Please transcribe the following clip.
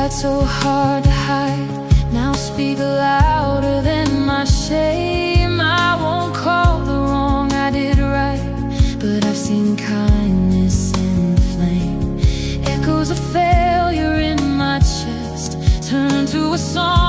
tried so hard to hide now speak louder than my shame. I won't call the wrong I did right, but I've seen kindness in the flame. Echoes of failure in my chest turn to a song